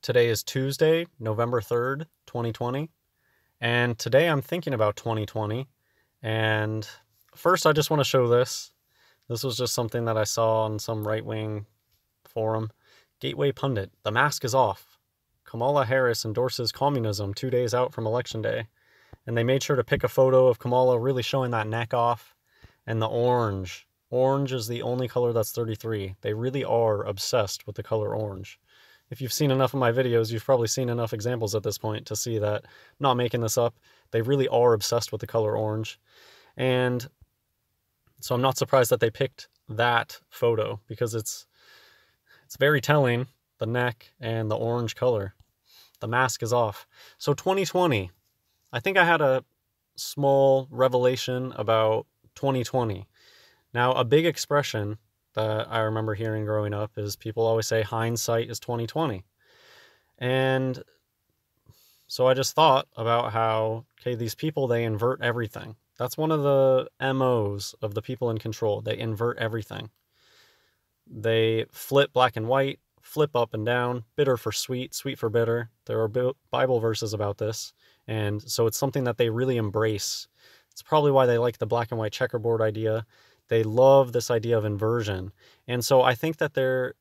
Today is Tuesday, November 3rd, 2020. And today I'm thinking about 2020. And first, I just want to show this. This was just something that I saw on some right-wing forum. Gateway Pundit, the mask is off. Kamala Harris endorses communism 2 days out from Election Day. And they made sure to pick a photo of Kamala really showing that neck off. And the orange. Orange is the only color that's 33. They really are obsessed with the color orange. If you've seen enough of my videos, you've probably seen enough examples at this point to see that I'm not making this up. They really are obsessed with the color orange. And so I'm not surprised that they picked that photo because it's very telling, the neck and the orange color. The mask is off. So 2020, I think I had a small revelation about 2020. Now, a big expression that I remember hearing growing up is people always say hindsight is 2020. And so I just thought about how, okay, these people, they invert everything. That's one of the MOs of the people in control. They invert everything. They flip black and white, flip up and down, bitter for sweet, sweet for bitter. There are Bible verses about this. And so it's something that they really embrace. It's probably why they like the black and white checkerboard idea. They love this idea of inversion. And so I think that there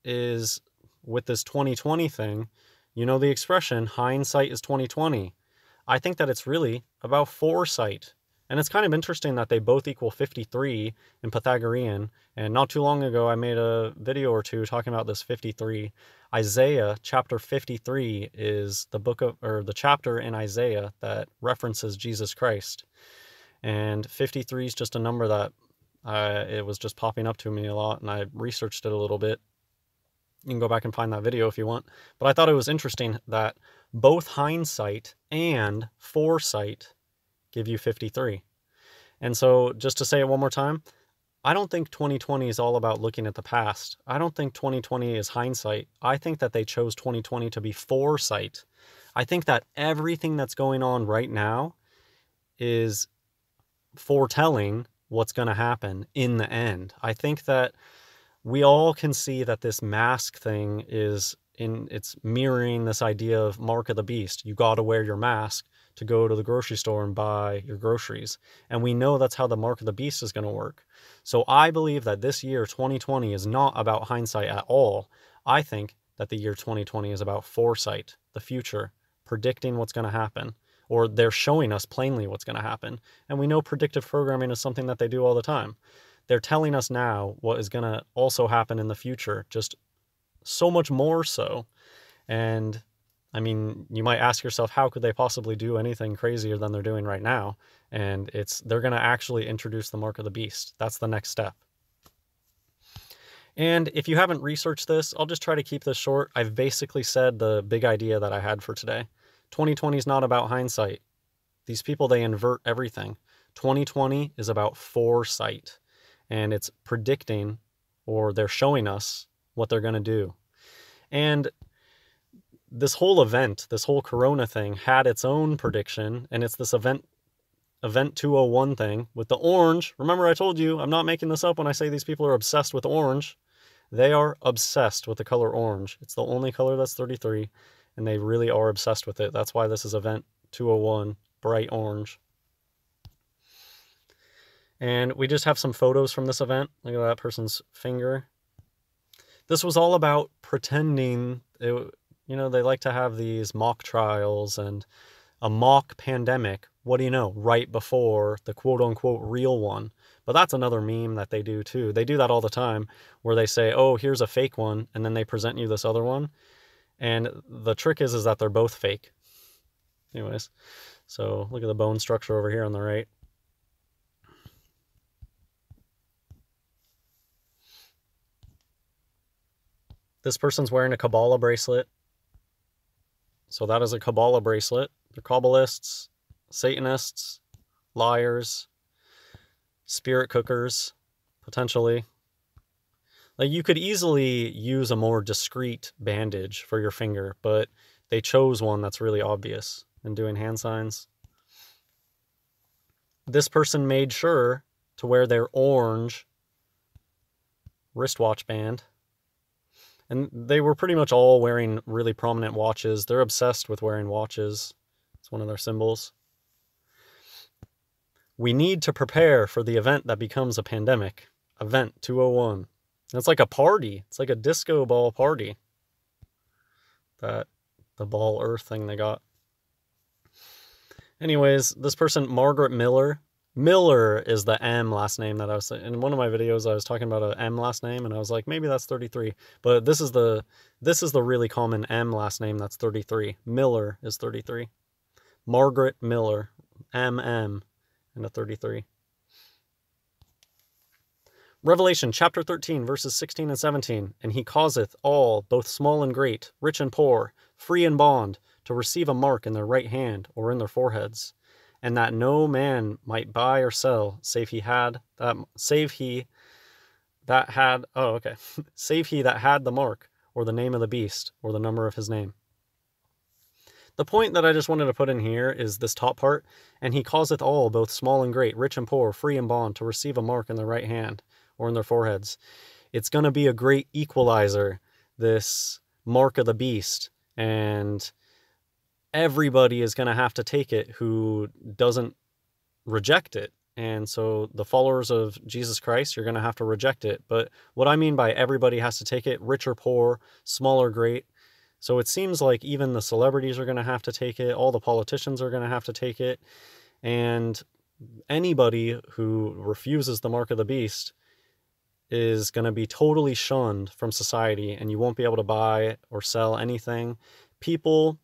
is, with this 2020 thing, you know the expression, hindsight is 2020. I think that it's really about foresight. And it's kind of interesting that they both equal 53 in Pythagorean. And not too long ago, I made a video or two talking about this 53. Isaiah chapter 53 is the book of, or the chapter in Isaiah that references Jesus Christ. And 53 is just a number that it was just popping up to me a lot, and I researched it a little bit. You can go back and find that video if you want. But I thought it was interesting that both hindsight and foresight give you 53. And so just to say it one more time, I don't think 2020 is all about looking at the past. I don't think 2020 is hindsight. I think that they chose 2020 to be foresight. I think that everything that's going on right now is foretelling what's going to happen in the end. I think that we all can see that this mask thing it's mirroring this idea of mark of the beast. You got to wear your mask to go to the grocery store and buy your groceries. And we know that's how the mark of the beast is going to work. So I believe that this year, 2020, is not about hindsight at all. I think that the year 2020 is about foresight, the future, predicting what's going to happen. Or they're showing us plainly what's going to happen. And we know predictive programming is something that they do all the time. They're telling us now what is going to also happen in the future, just so much more so. And I mean, you might ask yourself, how could they possibly do anything crazier than they're doing right now? And they're going to actually introduce the mark of the beast. That's the next step. And if you haven't researched this, I'll just try to keep this short. I've basically said the big idea that I had for today. 2020 is not about hindsight. These people, they invert everything. 2020 is about foresight. And it's predicting, or they're showing us what they're going to do. And this whole event, this whole Corona thing had its own prediction. And it's this event 201 thing with the orange. Remember, I told you, I'm not making this up when I say these people are obsessed with orange. They are obsessed with the color orange. It's the only color that's 33. And they really are obsessed with it. That's why this is event 201, bright orange. And we just have some photos from this event. Look at that person's finger. This was all about pretending. They like to have these mock trials and a mock pandemic. What do you know? Right before the quote-unquote real one. But that's another meme that they do too. They do that all the time where they say, oh, here's a fake one. And then they present you this other one. And the trick is that they're both fake. Anyways, so look at the bone structure over here on the right. This person's wearing a Kabbalah bracelet. So that is a Kabbalah bracelet. They're Kabbalists, Satanists, liars, spirit cookers, potentially. Like, you could easily use a more discreet bandage for your finger, but they chose one that's really obvious. And doing hand signs. This person made sure to wear their orange wristwatch band. And they were pretty much all wearing really prominent watches. They're obsessed with wearing watches. It's one of their symbols. We need to prepare for the event that becomes a pandemic. Event 201. It's like a party. It's like a disco ball party. The ball earth thing they got. Anyways, this person, Margaret Miller. Miller is the M last name that I was saying. In one of my videos, I was talking about an M last name, and I was like, maybe that's 33. But this is the really common M last name that's 33. Miller is 33. Margaret Miller. MM and a 33. Revelation chapter 13, verses 16 and 17. And he causeth all, both small and great, rich and poor, free and bond, to receive a mark in their right hand or in their foreheads, and that no man might buy or sell, save he that had the mark, or the name of the beast, or the number of his name. The point that I just wanted to put in here is this top part, and he causeth all, both small and great, rich and poor, free and bond, to receive a mark in their right hand, or in their foreheads. It's going to be a great equalizer, this mark of the beast, and everybody is going to have to take it who doesn't reject it. And so the followers of Jesus Christ, you're going to have to reject it. But what I mean by everybody has to take it, rich or poor, small or great. So it seems like even the celebrities are going to have to take it. All the politicians are going to have to take it. And anybody who refuses the mark of the beast is going to be totally shunned from society, and you won't be able to buy or sell anything. People,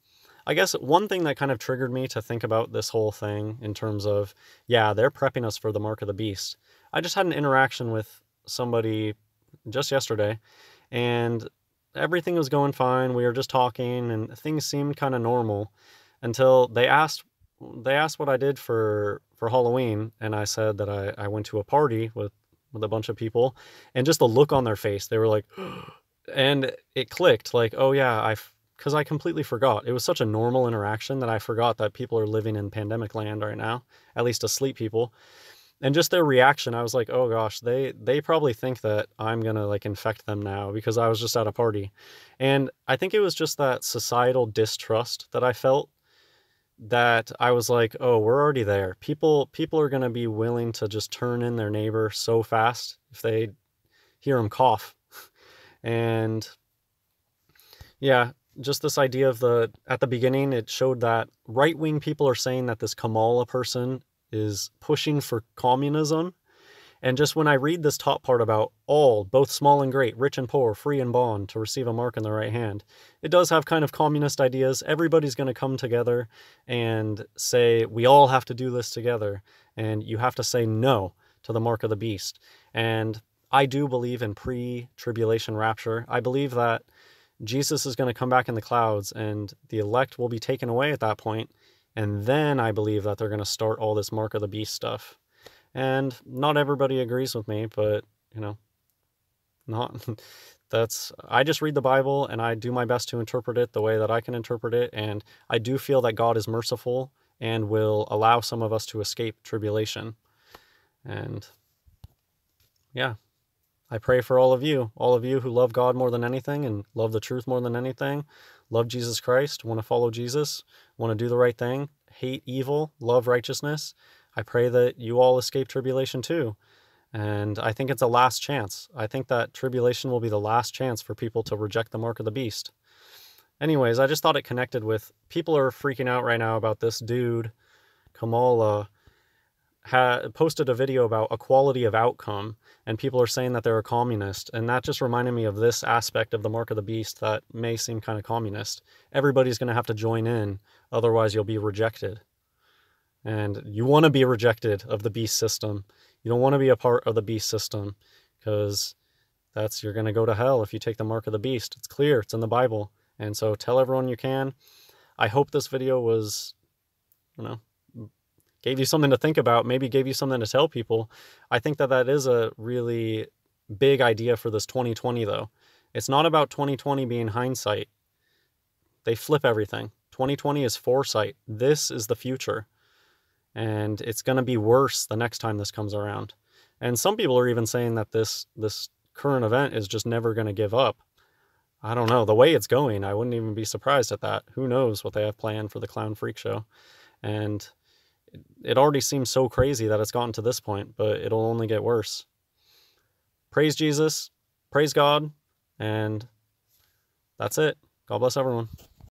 I guess one thing that kind of triggered me to think about this whole thing in terms of, yeah, they're prepping us for the mark of the beast. I just had an interaction with somebody just yesterday, and everything was going fine. We were just talking, and things seemed kind of normal until they asked what I did for Halloween, and I said that I went to a party with a bunch of people, and just the look on their face, they were like, and it clicked, like, oh yeah, because I completely forgot. It was such a normal interaction that I forgot that people are living in pandemic land right now, at least asleep people. And just their reaction, I was like, oh gosh, they probably think that I'm gonna like infect them now because I was just at a party. And I think it was just that societal distrust that I felt, that I was like, oh, we're already there. People are gonna be willing to just turn in their neighbor so fast if they hear him cough. And yeah, just this idea of at the beginning, it showed that right-wing people are saying that this Kamala person is pushing for communism. And just when I read this top part about all, both small and great, rich and poor, free and bond, to receive a mark in the right hand, it does have kind of communist ideas. Everybody's going to come together and say, we all have to do this together. And you have to say no to the mark of the beast. And I do believe in pre-tribulation rapture. I believe that Jesus is going to come back in the clouds and the elect will be taken away at that point. And then I believe that they're going to start all this mark of the beast stuff. And not everybody agrees with me, but, you know, I just read the Bible and I do my best to interpret it the way that I can interpret it. And I do feel that God is merciful and will allow some of us to escape tribulation. And yeah, I pray for all of you who love God more than anything and love the truth more than anything, love Jesus Christ, want to follow Jesus, want to do the right thing, hate evil, love righteousness. I pray that you all escape tribulation too. And I think it's a last chance. I think that tribulation will be the last chance for people to reject the mark of the beast. Anyways, I just thought it connected with, people are freaking out right now about this dude, Kamala, posted a video about equality of outcome, and people are saying that they're a communist. And that just reminded me of this aspect of the mark of the beast that may seem kind of communist. Everybody's going to have to join in, otherwise you'll be rejected. And you want to be rejected of the beast system. You don't want to be a part of the beast system, because you're going to go to hell if you take the mark of the beast. It's clear. It's in the Bible. And so tell everyone you can. I hope this video was, gave you something to think about, maybe gave you something to tell people. I think that is a really big idea for this 2020, though. It's not about 2020 being hindsight. They flip everything. 2020 is foresight. This is the future. And it's going to be worse the next time this comes around. And some people are even saying that this current event is just never going to give up. I don't know, the way it's going, I wouldn't even be surprised at that. Who knows what they have planned for the Clown Freak Show. And it already seems so crazy that it's gotten to this point, but it'll only get worse. Praise Jesus, praise God, and that's it. God bless everyone.